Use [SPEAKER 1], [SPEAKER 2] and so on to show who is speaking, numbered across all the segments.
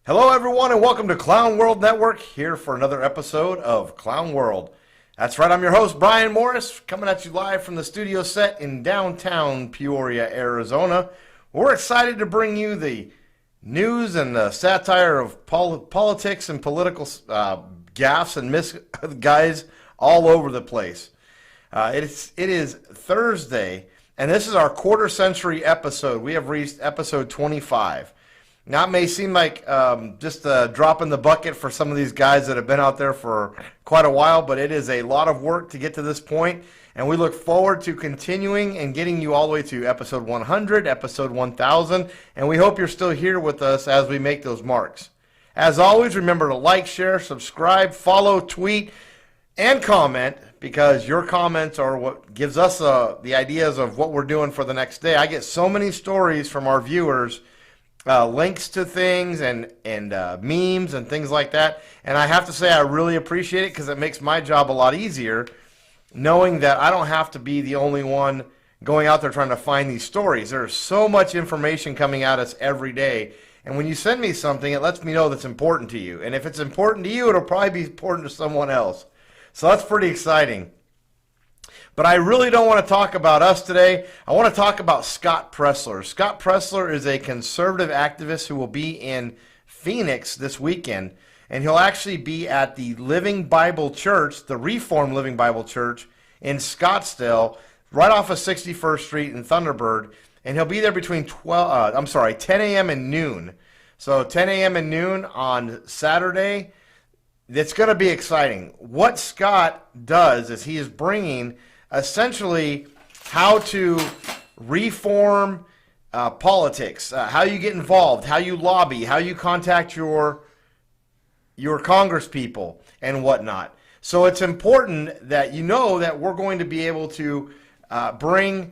[SPEAKER 1] Hello, everyone, and welcome to Clown World Network, here for another episode of Clown World. That's right, I'm your host, Brian Morris, coming at you live from the studio set in downtown Peoria, Arizona. We're excited to bring you the news and the satire of politics and political gaffes and misguides all over the place. It is Thursday, and this is our quarter century episode. We have reached episode 25. Now, it may seem like just a drop in the bucket for some of these guys that have been out there for quite a while, but it is a lot of work to get to this point, and we look forward to continuing and getting you all the way to episode 100, episode 1000, and we hope you're still here with us as we make those marks. As always, remember to like, share, subscribe, follow, tweet, and comment, because your comments are what gives us the ideas of what we're doing for the next day. I get so many stories from our viewers, links to things and memes and things like that. And I have to say I really appreciate it because it makes my job a lot easier knowing that I don't have to be the only one going out there trying to find these stories. There's so much information coming at us every day. And when you send me something, it lets me know that's important to you. And if it's important to you, it'll probably be important to someone else. So that's pretty exciting. But I really don't want to talk about us today. I want to talk about Scott Presler. Scott Presler is a conservative activist who will be in Phoenix this weekend. And he'll actually be at the Living Bible Church, the Reformed Living Bible Church in Scottsdale, right off of 61st Street in Thunderbird. And he'll be there between 10 a.m. and noon. So 10 a.m. and noon on Saturday. It's going to be exciting. What Scott does is he is bringing essentially how to reform politics, how you get involved, how you lobby, how you contact your Congress people and whatnot. So it's important that you know that we're going to be able to bring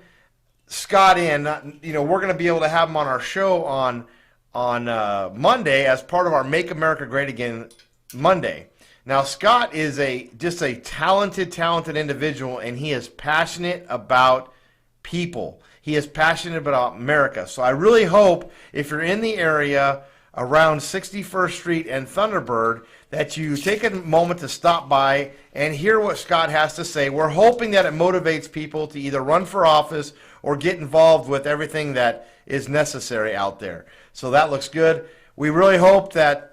[SPEAKER 1] Scott in. We're going to be able to have him on our show on Monday as part of our Make America Great Again Monday. Now, Scott is just a talented individual, and he is passionate about people. He is passionate about America. So I really hope if you're in the area around 61st Street and Thunderbird that you take a moment to stop by and hear what Scott has to say. We're hoping that it motivates people to either run for office or get involved with everything that is necessary out there. So that looks good. We really hope that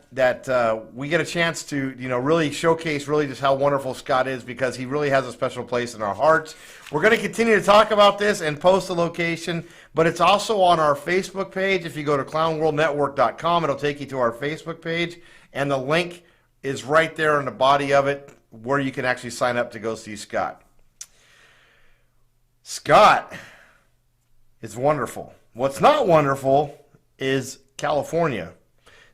[SPEAKER 1] we get a chance to, really showcase really just how wonderful Scott is, because he really has a special place in our hearts. We're going to continue to talk about this and post the location, but it's also on our Facebook page. If you go to clownworldnetwork.com, it'll take you to our Facebook page, and the link is right there in the body of it where you can actually sign up to go see Scott. Scott is wonderful. What's not wonderful is California.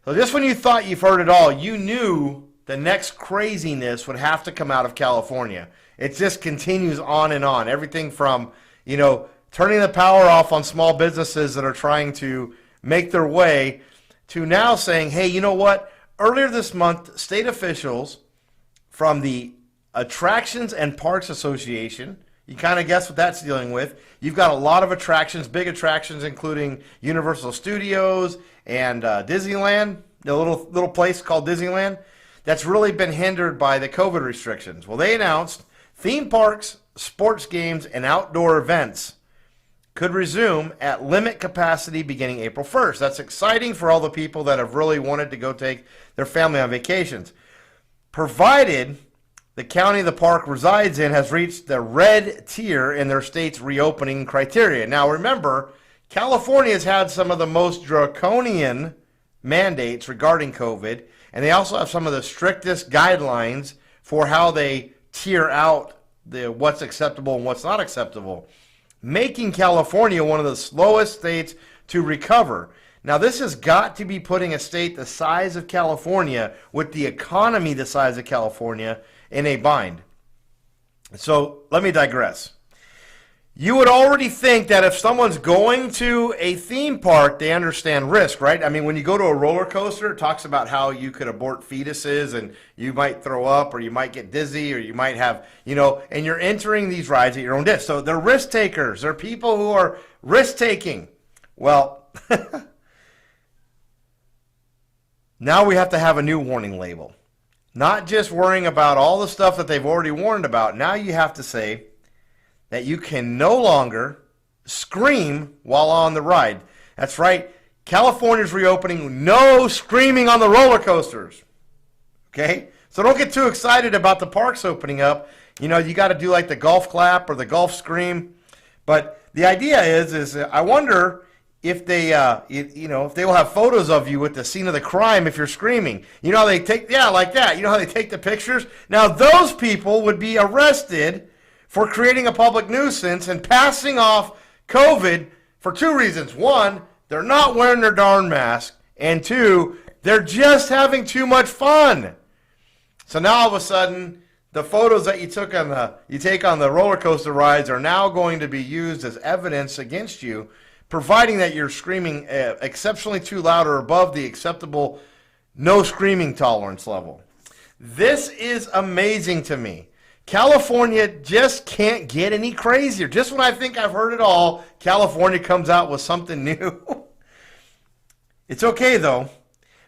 [SPEAKER 1] So just when you thought you've heard it all, you knew the next craziness would have to come out of California. It just continues on and on. Everything from, turning the power off on small businesses that are trying to make their way to now saying, hey, you know what? Earlier this month, state officials from the Attractions and Parks Association, you kind of guess what that's dealing with. You've got a lot of attractions, big attractions, including Universal Studios and Disneyland, the little place called Disneyland, that's really been hindered by the COVID restrictions. Well, they announced theme parks, sports games, and outdoor events could resume at limit capacity beginning April 1st. That's exciting for all the people that have really wanted to go take their family on vacations, provided the county the park resides in has reached the red tier in their state's reopening criteria. Now, remember, California has had some of the most draconian mandates regarding COVID, and they also have some of the strictest guidelines for how they tier out what's acceptable and what's not acceptable, making California one of the slowest states to recover. Now, this has got to be putting a state the size of California, with the economy the size of California, in a bind. So let me digress. You would already think that if someone's going to a theme park, they understand risk, right? I mean, when you go to a roller coaster, it talks about how you could abort fetuses and you might throw up or you might get dizzy or you might have, and you're entering these rides at your own risk. So they're risk takers. They're people who are risk taking. Well, Now we have to have a new warning label. Not just worrying about all the stuff that they've already warned about. Now you have to say that you can no longer scream while on the ride. That's right. California's reopening. No screaming on the roller coasters. Okay? So don't get too excited about the parks opening up. You know, you got to do like the golf clap or the golf scream. But the idea is I wonder if they, if they will have photos of you with the scene of the crime if you're screaming. You know how they take, like that. You know how they take the pictures? Now those people would be arrested for creating a public nuisance and passing off COVID for two reasons. One, they're not wearing their darn mask. And two, they're just having too much fun. So now all of a sudden, the photos that you take on the roller coaster rides are now going to be used as evidence against you, providing that you're screaming exceptionally too loud or above the acceptable no screaming tolerance level. This is amazing to me. California just can't get any crazier. Just when I think I've heard it all, California comes out with something new. It's okay though,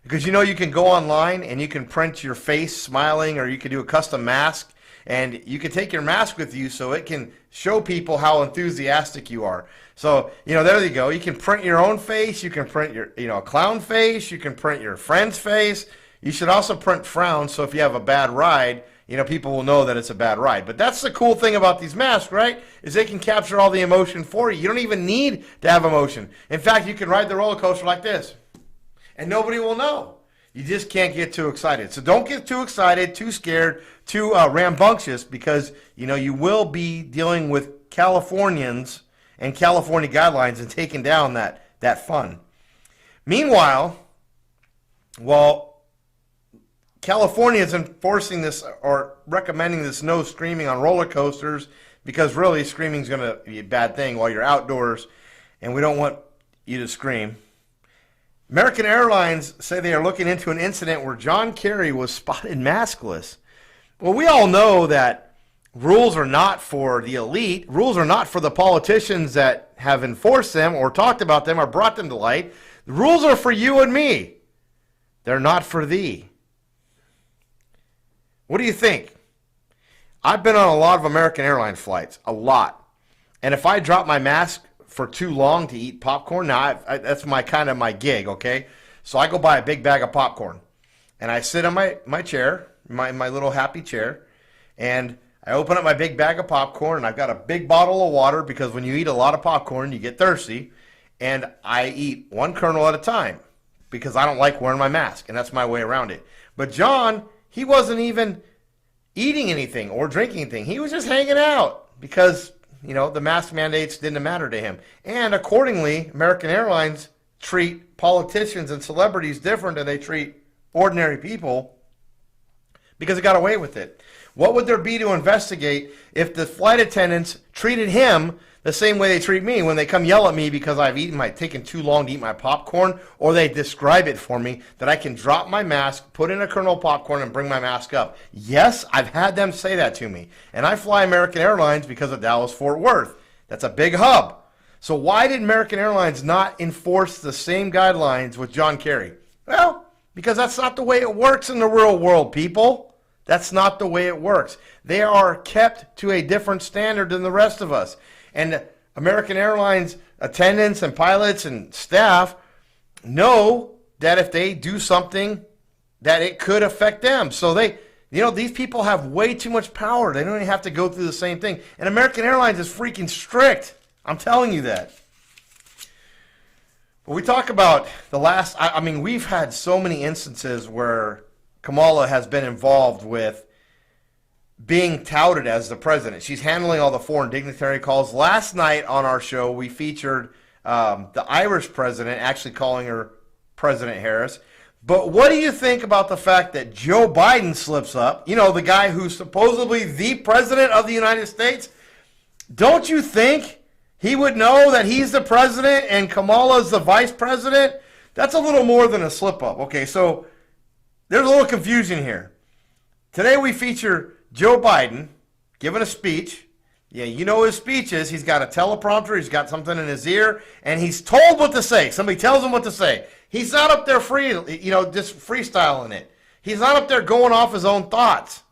[SPEAKER 1] because you can go online and you can print your face smiling, or you can do a custom mask, and you can take your mask with you so it can show people how enthusiastic you are. So, there you go. You can print your own face. You can print your, a clown face. You can print your friend's face. You should also print frowns, so if you have a bad ride, people will know that it's a bad ride. But that's the cool thing about these masks, right? Is they can capture all the emotion for you. You don't even need to have emotion. In fact, you can ride the roller coaster like this, and nobody will know. You just can't get too excited. So don't get too excited, too scared, too rambunctious, because, you will be dealing with Californians and California guidelines and taking down that fun. Meanwhile, while California is enforcing this or recommending this no screaming on roller coasters, because really screaming is going to be a bad thing while you're outdoors, and we don't want you to scream. American Airlines say they are looking into an incident where John Kerry was spotted maskless. Well, we all know that rules are not for the elite. Rules are not for the politicians that have enforced them or talked about them or brought them to light. The rules are for you and me. They're not for thee. What do you think? I've been on a lot of American Airlines flights, a lot. And if I drop my mask for too long to eat popcorn, now that's my gig, okay? So I go buy a big bag of popcorn, and I sit on my chair, my little happy chair, and I open up my big bag of popcorn, and I've got a big bottle of water, because when you eat a lot of popcorn, you get thirsty, and I eat one kernel at a time because I don't like wearing my mask, and that's my way around it. But John, he wasn't even eating anything or drinking anything. He was just hanging out because, the mask mandates didn't matter to him. And accordingly, American Airlines treat politicians and celebrities different than they treat ordinary people because they got away with it. What would there be to investigate if the flight attendants treated him the same way they treat me when they come yell at me because I've taken too long to eat my popcorn, or they describe it for me that I can drop my mask, put in a kernel of popcorn, and bring my mask up? Yes, I've had them say that to me. And I fly American Airlines because of Dallas-Fort Worth. That's a big hub. So why did American Airlines not enforce the same guidelines with John Kerry? Well, because that's not the way it works in the real world, people. That's not the way it works. They are kept to a different standard than the rest of us. And American Airlines attendants and pilots and staff know that if they do something, that it could affect them. So these people have way too much power. They don't even have to go through the same thing. And American Airlines is freaking strict. I'm telling you that. But we talk about we've had so many instances where Kamala has been involved with being touted as the president. She's handling all the foreign dignitary calls. Last night on our show, we featured the Irish president actually calling her President Harris. But what do you think about the fact that Joe Biden slips up? The guy who's supposedly the president of the United States. Don't you think he would know that he's the president and Kamala's the vice president? That's a little more than a slip up. Okay, so there's a little confusion here. Today we feature Joe Biden giving a speech Yeah, you know his speeches. He's got a teleprompter. He's got something in his ear, and he's told what to say. Somebody tells him what to say. He's not up there just freestyling it. He's not up there going off his own thoughts.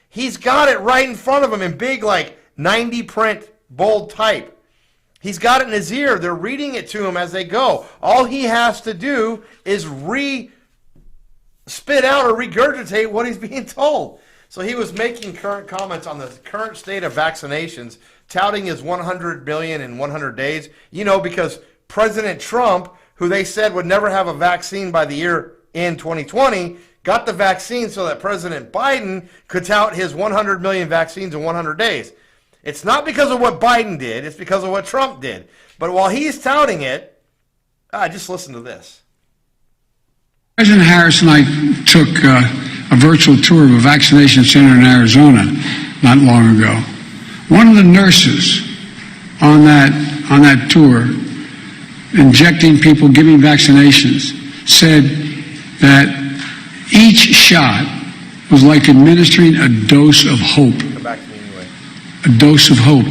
[SPEAKER 1] He's got it right in front of him in big, like 90 print, bold type. He's got it in his ear. They're reading it to him as they go. All he has to do is spit out or regurgitate what he's being told. So he was making current comments on the current state of vaccinations, touting his 100 million in 100 days. Because President Trump, who they said would never have a vaccine by the year in 2020, got the vaccine so that President Biden could tout his 100 million vaccines in 100 days. It's not because of what Biden did. It's because of what Trump did. But while he's touting it, just listen to this.
[SPEAKER 2] President Harris and I took a virtual tour of a vaccination center in Arizona not long ago. One of the nurses on that tour, injecting people, giving vaccinations, said that each shot was like administering a dose of hope.
[SPEAKER 1] Come back to me anyway.
[SPEAKER 2] A dose of hope.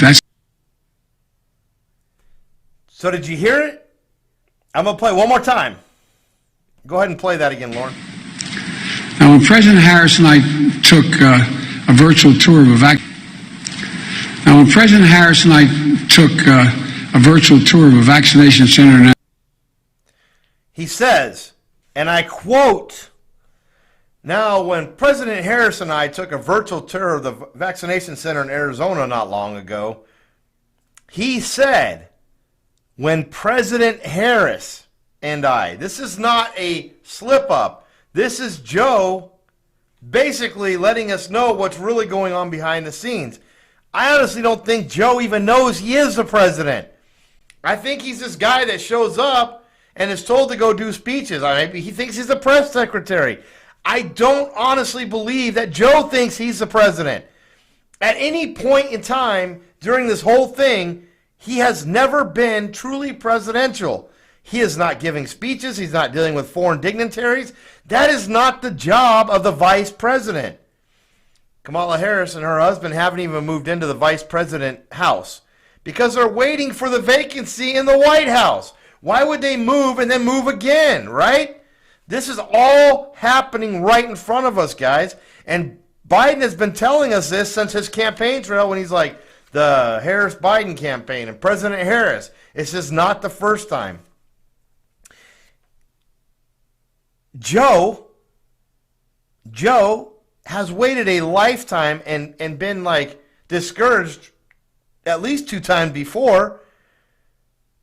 [SPEAKER 1] So did you hear it? I'm going to play one more time. Go ahead and play that again, Lauren.
[SPEAKER 2] Now, when President Harris and I took a virtual tour of a vaccination center,
[SPEAKER 1] he says, and I quote, "Now, when President Harris and I took a virtual tour of the vaccination center in Arizona not long ago, he said, when President Harris and I," this is not a slip up. This is Joe basically letting us know what's really going on behind the scenes. I honestly don't think Joe even knows he is the president. I think he's this guy that shows up and is told to go do speeches. Maybe he thinks he's the press secretary. I don't honestly believe that Joe thinks he's the president. At any point in time during this whole thing, he has never been truly presidential. He is not giving speeches. He's not dealing with foreign dignitaries. That is not the job of the vice president. Kamala Harris and her husband haven't even moved into the vice president house because they're waiting for the vacancy in the White House. Why would they move and then move again, right? This is all happening right in front of us, guys. And Biden has been telling us this since his campaign trail when he's like, the Harris-Biden campaign and President Harris. It's just not the first time. Joe has waited a lifetime and been like discouraged at least 2 times before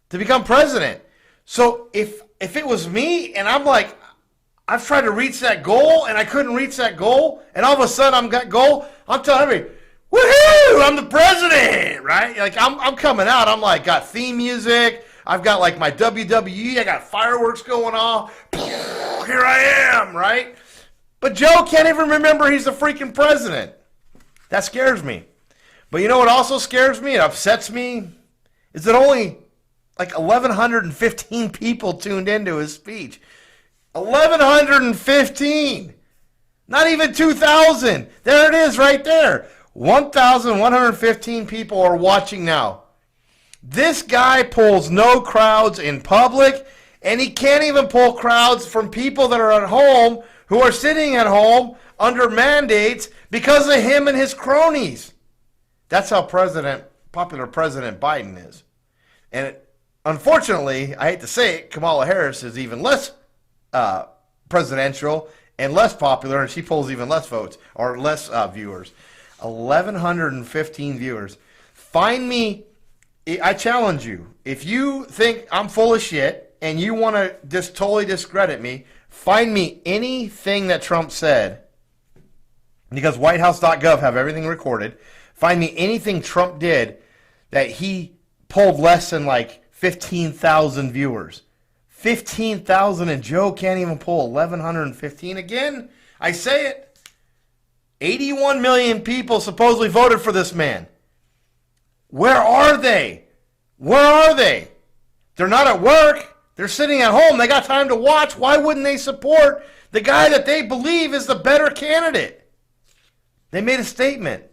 [SPEAKER 1] to become president. So if it was me and I'm like, I've tried to reach that goal and I couldn't reach that goal, and all of a sudden I'm got goal, I'm telling everybody, woohoo, I'm the president, right? Like I'm coming out, I'm like got theme music, I've got like my WWE, I got fireworks going off, here I am, right? But Joe can't even remember he's the freaking president. That scares me. But you know what also scares me and upsets me? Is that only like 1,115 people tuned into his speech. 1,115. Not even 2,000. There it is right there. 1,115 people are watching now. This guy pulls no crowds in public, and he can't even pull crowds from people that are at home who are sitting at home under mandates because of him and his cronies. That's how popular President Biden is. And unfortunately, I hate to say it, Kamala Harris is even less presidential and less popular, and she pulls even less votes or less viewers. 1,115 viewers. Find me, I challenge you, if you think I'm full of shit and you want to just totally discredit me, find me anything that Trump said, because whitehouse.gov have everything recorded. Find me anything Trump did that he pulled less than like 15,000 viewers. 15,000, and Joe can't even pull 1,115. Again, I say it. 81 million people supposedly voted for this man. Where are they? Where are they? They're not at work. They're sitting at home. They got time to watch. Why wouldn't they support the guy that they believe is the better candidate? They made a statement.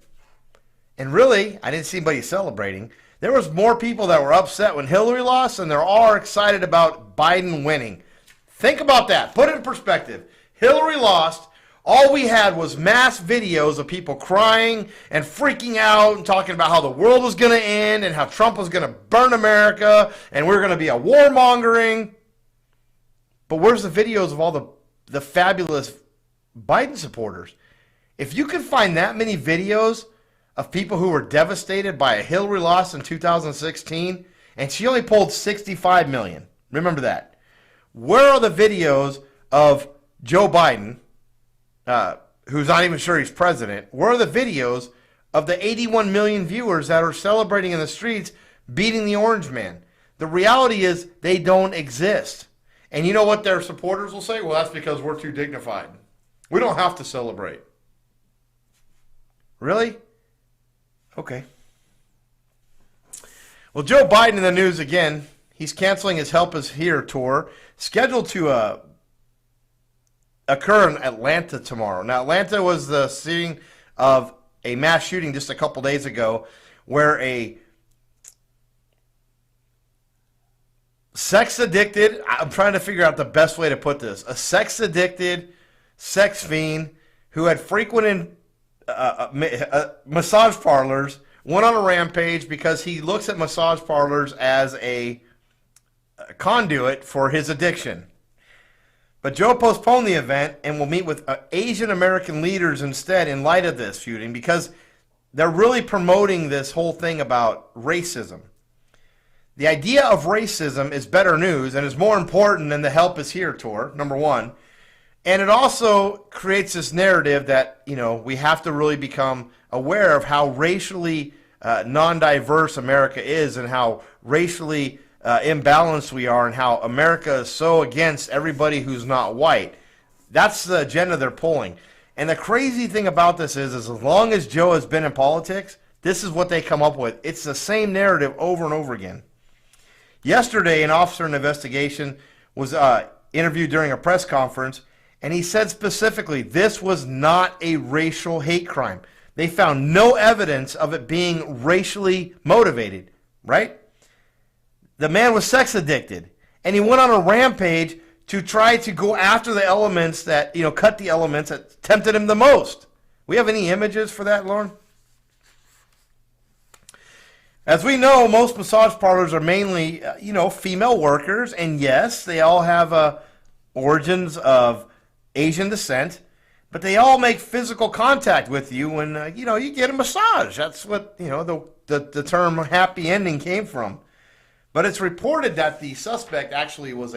[SPEAKER 1] And really, I didn't see anybody celebrating. There was more people that were upset when Hillary lost than there are excited about Biden winning. Think about that. Put it in perspective. Hillary lost. All we had was mass videos of people crying and freaking out and talking about how the world was going to end and how Trump was going to burn America and we're going to be a warmongering. But where's the videos of all the fabulous Biden supporters? If you could find that many videos of people who were devastated by a Hillary loss in 2016, and she only polled 65 million. Remember that. Where are the videos of Joe Biden, who's not even sure he's president? Where are the videos of the 81 million viewers that are celebrating in the streets, beating the orange man? The reality is they don't exist. And you know what their supporters will say? Well, that's because we're too dignified. We don't have to celebrate. Really? Okay. Well, Joe Biden in the news again. He's canceling his Help Us Here tour, scheduled to occur in Atlanta tomorrow. Now, Atlanta was the scene of a mass shooting just a couple days ago where a sex-addicted, I'm trying to figure out the best way to put this, a sex-addicted sex fiend who had frequented massage parlors went on a rampage because he looks at massage parlors as a conduit for his addiction. But Joe postponed the event and will meet with Asian American leaders instead in light of this shooting because they're really promoting this whole thing about racism. The idea of racism is better news and is more important than the Help Us Here tour, number one. And it also creates this narrative that, we have to really become aware of how racially non-diverse America is and how racially imbalanced we are and how America is so against everybody who's not white. That's the agenda they're pulling. And the crazy thing about this is as long as Joe has been in politics, this is what they come up with. It's the same narrative over and over again. Yesterday, an officer in the investigation was interviewed during a press conference, and he said specifically this was not a racial hate crime. They found no evidence of it being racially motivated, right? The man was sex addicted, and he went on a rampage to try to go after the elements that, cut the elements that tempted him the most. We have any images for that, Lauren? As we know, most massage parlors are mainly, female workers, and yes, they all have origins of Asian descent, but they all make physical contact with you when, you get a massage. That's what, the term happy ending came from. But it's reported that the suspect actually was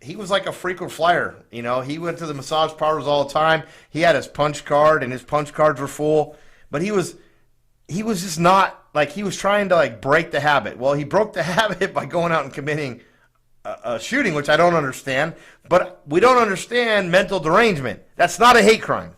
[SPEAKER 1] he was like a frequent flyer. He went to the massage parlors all the time. He had his punch card, and his punch cards were full. But he was just not, he was trying to, break the habit. Well, he broke the habit by going out and committing a shooting, which I don't understand. But we don't understand mental derangement. That's not a hate crime.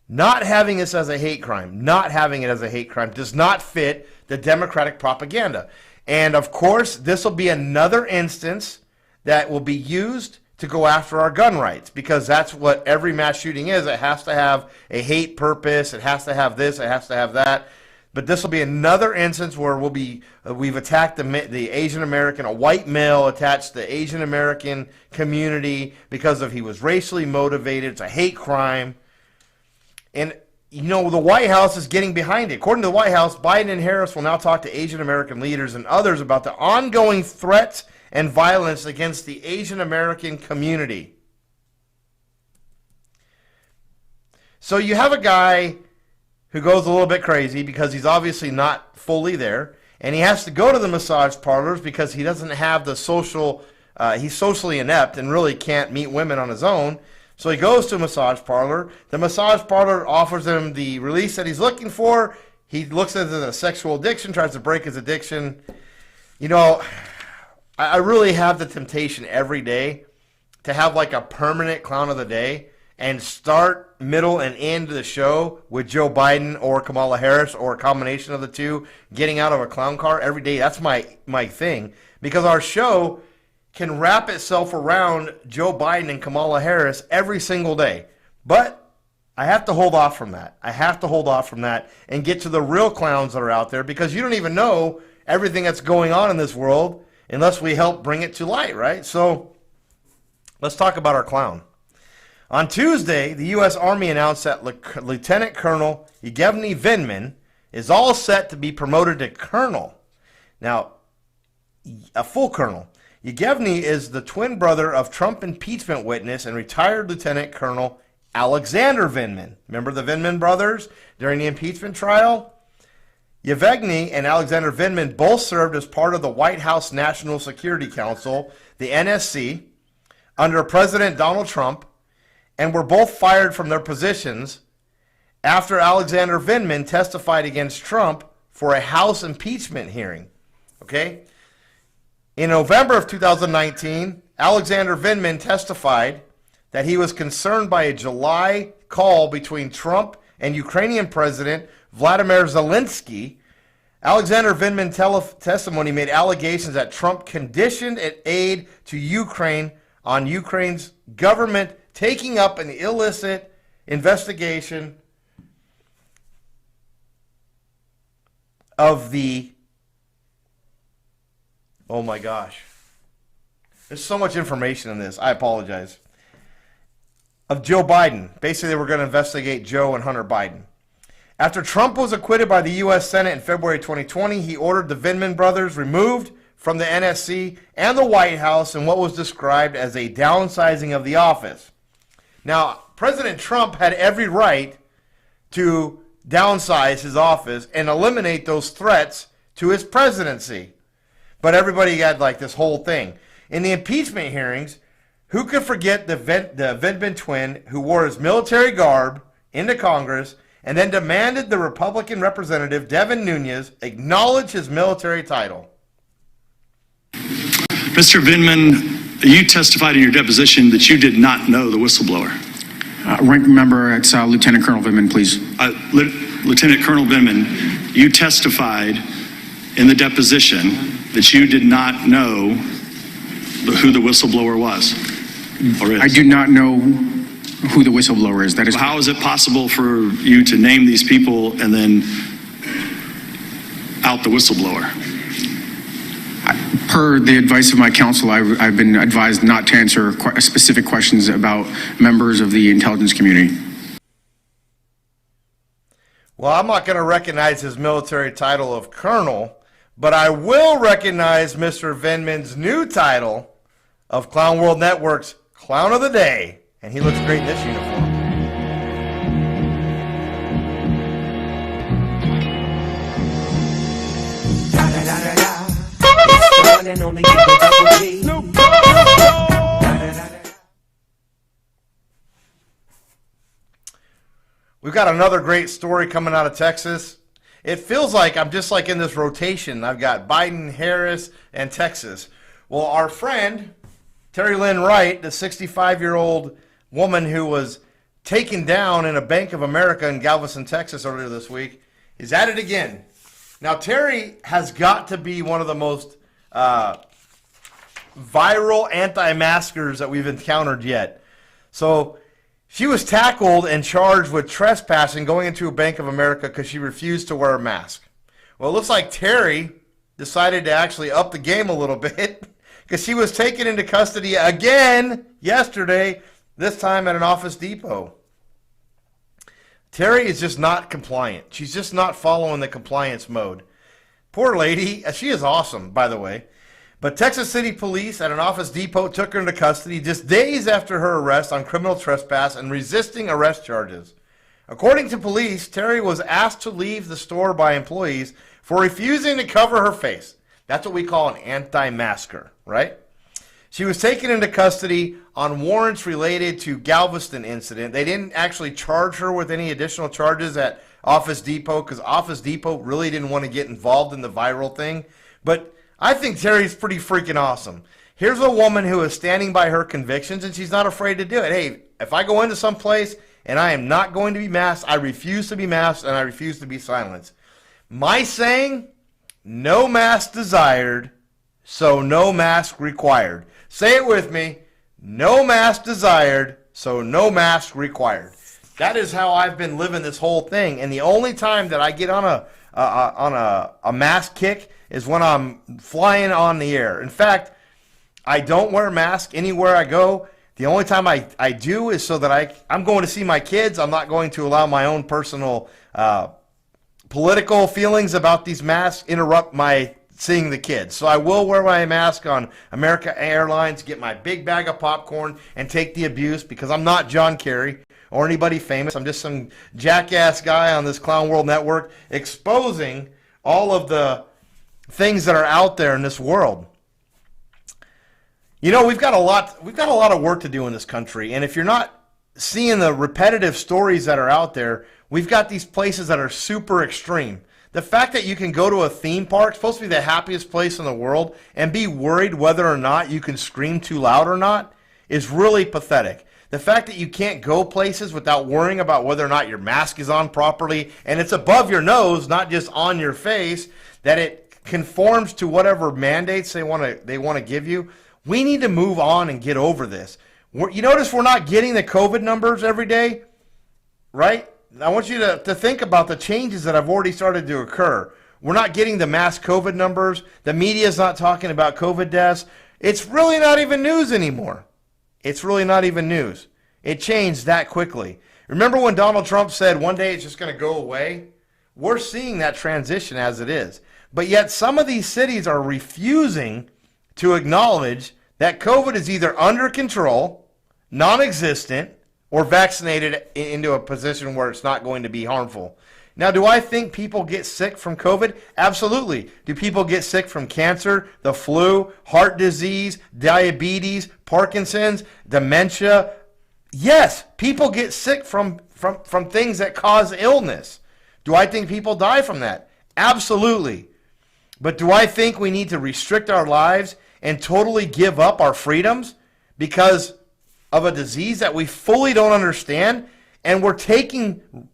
[SPEAKER 1] Not having this as a hate crime, not having it as a hate crime does not fit the Democratic propaganda. And, of course, this will be another instance that will be used to go after our gun rights because that's what every mass shooting is. It has to have a hate purpose. It has to have this. It has to have that. But this will be another instance where we've attacked the Asian American, a white male attached to the Asian American community because he was racially motivated. It's a hate crime. And, the White House is getting behind it. According to the White House, Biden and Harris will now talk to Asian American leaders and others about the ongoing threats and violence against the Asian American community. So you have a guy who goes a little bit crazy because he's obviously not fully there, and he has to go to the massage parlors because he doesn't have the he's socially inept and really can't meet women on his own. So he goes to a massage parlor. The massage parlor offers him the release that he's looking for. He looks at it as a sexual addiction, tries to break his addiction. I really have the temptation every day to have a permanent clown of the day and start, middle, and end the show with Joe Biden or Kamala Harris or a combination of the two getting out of a clown car every day. That's my thing because our show can wrap itself around Joe Biden and Kamala Harris every single day. But I have to hold off from that. I have to hold off from that and get to the real clowns that are out there, because you don't even know everything that's going on in this world unless we help bring it to light, right? So let's talk about our clown. On Tuesday, the U.S. Army announced that Lieutenant Colonel Yevgeny Vindman is all set to be promoted to colonel. Now, a full colonel. Yevgeny is the twin brother of Trump impeachment witness and retired Lieutenant Colonel Alexander Vindman. Remember the Vindman brothers during the impeachment trial? Yevgeny and Alexander Vindman both served as part of the White House National Security Council, the NSC, under President Donald Trump, and were both fired from their positions after Alexander Vindman testified against Trump for a House impeachment hearing. Okay? In November of 2019, Alexander Vindman testified that he was concerned by a July call between Trump and Ukrainian President Vladimir Zelensky. Alexander Vindman's testimony made allegations that Trump conditioned aid to Ukraine on Ukraine's government taking up an illicit investigation of the... Oh my gosh. There's so much information in this. I apologize. Of Joe Biden. Basically, they were going to investigate Joe and Hunter Biden. After Trump was acquitted by the U.S. Senate in February 2020, he ordered the Vindman brothers removed from the NSC and the White House in what was described as a downsizing of the office. Now, President Trump had every right to downsize his office and eliminate those threats to his presidency. But everybody had like this whole thing. In the impeachment hearings, who could forget the Vindman twin who wore his military garb into Congress and then demanded the Republican representative, Devin Nunes, acknowledge his military title?
[SPEAKER 3] Mr. Vindman, you testified in your deposition that you did not know the whistleblower.
[SPEAKER 4] Ranking member, it's Lieutenant Colonel Vindman, please.
[SPEAKER 3] Lieutenant Colonel Vindman, you testified in the deposition that you did not know who the whistleblower was, or is.
[SPEAKER 4] I do not know who the whistleblower is. That is.
[SPEAKER 3] How is it possible for you to name these people and then out the whistleblower?
[SPEAKER 4] Per the advice of my counsel, I've been advised not to answer specific questions about members of the intelligence community.
[SPEAKER 1] Well, I'm not going to recognize his military title of colonel, but I will recognize Mr. Vindman's new title of Clown World Network's Clown of the Day. And he looks great in this uniform. We've got another great story coming out of Texas. It feels like I'm just like in this rotation. I've got Biden, Harris, and Texas. Well, our friend, Terry Lynn Wright, the 65-year-old woman who was taken down in a Bank of America in Galveston, Texas earlier this week, is at it again. Now, Terry has got to be one of the most viral anti-maskers that we've encountered yet. So she was tackled and charged with trespassing going into a Bank of America because she refused to wear a mask. Well, it looks like Terry decided to actually up the game a little bit because she was taken into custody again yesterday, this time at an Office Depot. Terry is just not compliant. She's just not following the compliance mode. Poor lady. She is awesome, by the way. But Texas City Police at an Office Depot took her into custody just days after her arrest on criminal trespass and resisting arrest charges. According to police, Terry was asked to leave the store by employees for refusing to cover her face. That's what we call an anti-masker, right? She was taken into custody on warrants related to Galveston incident. They didn't actually charge her with any additional charges at Office Depot because Office Depot really didn't want to get involved in the viral thing. But I think Terry's pretty freaking awesome. Here's a woman who is standing by her convictions, and she's not afraid to do it. Hey, if I go into some place and I am not going to be masked, I refuse to be masked, and I refuse to be silenced. My saying, no mask desired, so no mask required. Say it with me. No mask desired, so no mask required. That is how I've been living this whole thing. And the only time that I get on a mask kick is when I'm flying on the air. In fact, I don't wear a mask anywhere I go. The only time I do is so that I'm going to see my kids. I'm not going to allow my own personal political feelings about these masks interrupt my seeing the kids. So I will wear my mask on American Airlines, get my big bag of popcorn, and take the abuse because I'm not John Kerry or anybody famous. I'm just some jackass guy on this Clown World Network exposing all of the things that are out there in this world. You know, we've got a lot of work to do in this country, and if you're not seeing the repetitive stories that are out there, we've got these places that are super extreme. The fact that you can go to a theme park, supposed to be the happiest place in the world, and be worried whether or not you can scream too loud or not is really pathetic. The fact that you can't go places without worrying about whether or not your mask is on properly, and it's above your nose, not just on your face, that it conforms to whatever mandates they want to give you. We need to move on and get over this. You notice we're not getting the COVID numbers every day, right? I want you to think about the changes that have already started to occur. We're not getting the mass COVID numbers. The media is not talking about COVID deaths. It's really not even news anymore. It's really not even news. It changed that quickly. Remember when Donald Trump said one day it's just going to go away? We're seeing that transition as it is. But yet some of these cities are refusing to acknowledge that COVID is either under control, non-existent, or vaccinated into a position where it's not going to be harmful. Now, do I think people get sick from COVID? Absolutely. Do people get sick from cancer, the flu, heart disease, diabetes, Parkinson's, dementia? Yes, people get sick from things that cause illness. Do I think people die from that? Absolutely. But do I think we need to restrict our lives and totally give up our freedoms because of a disease that we fully don't understand, and we're taking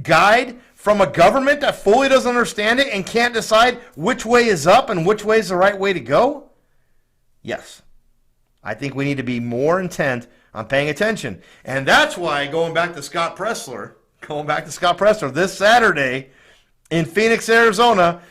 [SPEAKER 1] guide from a government that fully doesn't understand it and can't decide which way is up and which way is the right way to go? Yes. I think we need to be more intent on paying attention. And that's why, going back to Scott Presler this Saturday in Phoenix, Arizona,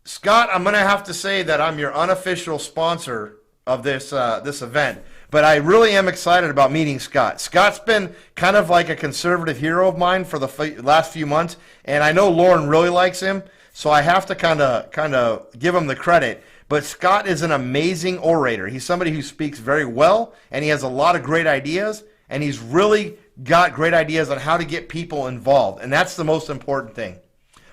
[SPEAKER 1] Scott, I'm going to have to say that I'm your unofficial sponsor of this event. But I really am excited about meeting Scott. Scott's been kind of like a conservative hero of mine for the last few months, and I know Lauren really likes him, so I have to kind of give him the credit. But Scott is an amazing orator. He's somebody who speaks very well, and he has a lot of great ideas, and he's really got great ideas on how to get people involved, and that's the most important thing.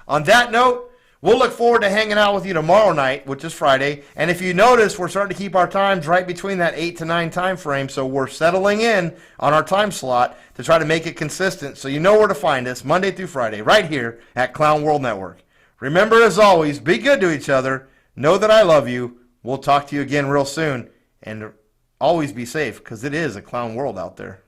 [SPEAKER 1] On that note, we'll look forward to hanging out with you tomorrow night, which is Friday. And if you notice, we're starting to keep our times right between that 8 to 9 time frame. So we're settling in on our time slot to try to make it consistent. So you know where to find us Monday through Friday right here at Clown World Network. Remember, as always, be good to each other. Know that I love you. We'll talk to you again real soon. And always be safe because it is a clown world out there.